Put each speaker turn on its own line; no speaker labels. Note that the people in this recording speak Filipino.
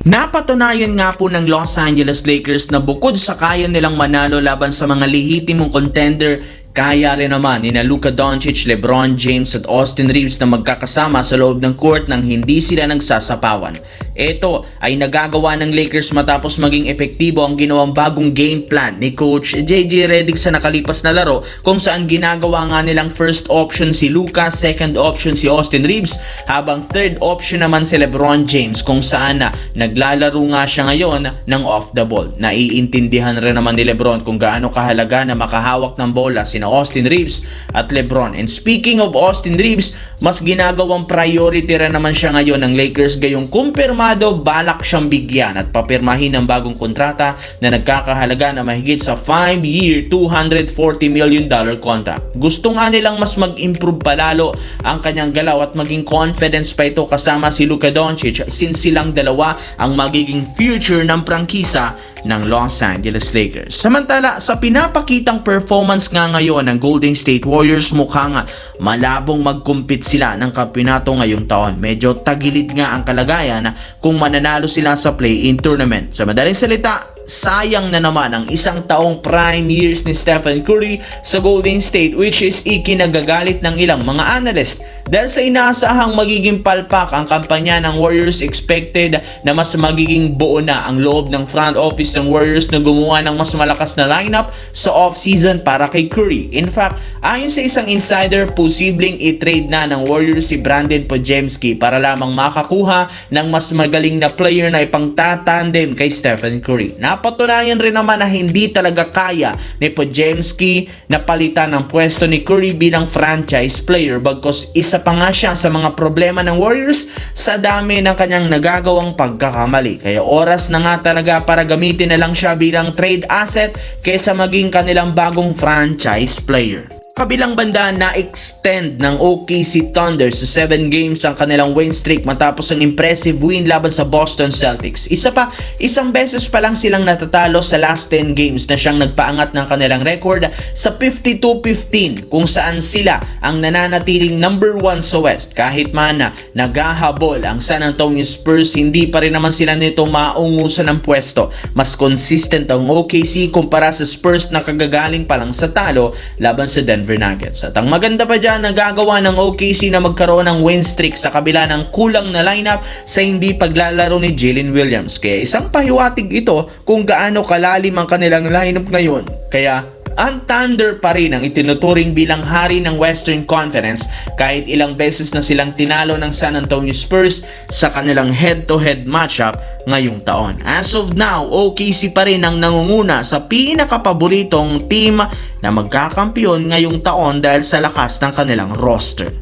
Napatunayan nga po ng Los Angeles Lakers na bukod sa kaya nilang manalo laban sa mga lehitimong contender, kaya rin naman ni Luka Doncic, LeBron James at Austin Reeves na magkakasama sa loob ng court nang hindi sila nagsasapawan. Ito ay nagagawa ng Lakers matapos maging epektibo ang ginawang bagong game plan ni Coach JJ Redick sa nakalipas na laro, kung saan ginagawa nga nilang first option si Luka, second option si Austin Reeves, habang third option naman si LeBron James, kung saan naglalaro nga siya ngayon ng off the ball. Naiintindihan rin naman ni LeBron kung gaano kahalaga na makahawak ng bola si Austin Reeves at LeBron. And speaking of Austin Reeves, mas ginagawang priority rin naman siya ngayon ng Lakers, gayong kumpirmado balak siyang bigyan at papirmahin ng bagong kontrata na nagkakahalaga na mahigit sa 5-year, $240 million contract. Gusto nga nilang mas mag-improve palalo ang kanyang galaw at maging confidence pa ito kasama si Luka Doncic, since silang dalawa ang magiging future ng prangkisa ng Los Angeles Lakers. Samantala, sa pinapakitang performance nga ngayon ng Golden State Warriors, mukhang malabong mag-compete sila ng kampeonato ngayong taon. Medyo tagilid nga ang kalagayan kung mananalo sila sa play-in tournament. Sa madaling salita, sayang na naman ang isang taong prime years ni Stephen Curry sa Golden State, which is ikinagagalit ng ilang mga analyst dahil sa inaasahang magiging palpak ang kampanya ng Warriors. Expected na mas magiging buo na ang loob ng front office ng Warriors na gumawa ng mas malakas na lineup sa off-season para kay Curry. In fact, ayon sa isang insider, posibleng i-trade na ng Warriors si Brandon Podziemski para lamang makakuha ng mas magaling na player na ipangtatandem kay Stephen Curry. Napatunayan rin naman na hindi talaga kaya ni Podziemski na palitan ang pwesto ni Curry bilang franchise player, bagkus isa pa nga siya sa mga problema ng Warriors sa dami ng kanyang nagagawang pagkakamali. Kaya oras na nga talaga para gamitin na lang siya bilang trade asset kaysa maging kanilang bagong franchise player. Kabilang banda, na-extend ng OKC Thunder sa 7 games ang kanilang win streak matapos ang impressive win laban sa Boston Celtics. Isang beses pa lang silang natatalo sa last 10 games na siyang nagpaangat ng kanilang record sa 52-15, kung saan sila ang nananatiling number 1 sa West. Kahit man na naghahabol ang San Antonio Spurs, hindi pa rin naman sila nito maungusan ng pwesto. Mas consistent ang OKC kumpara sa Spurs na kagagaling pa lang sa talo laban sa Denver Nuggets. At ang maganda pa dyan, nagagawa ng OKC na magkaroon ng win streak sa kabila ng kulang na lineup sa hindi paglalaro ni Jalen Williams. Kaya isang pahiwatig ito kung gaano kalalim ang kanilang lineup ngayon. Kaya ang Thunder pa rin ang itinuturing bilang hari ng Western Conference kahit ilang beses na silang tinalo ng San Antonio Spurs sa kanilang head-to-head matchup ngayong taon. As of now, OKC pa rin ang nangunguna sa pinakapaboritong team na magkakampiyon ngayong taon dahil sa lakas ng kanilang roster.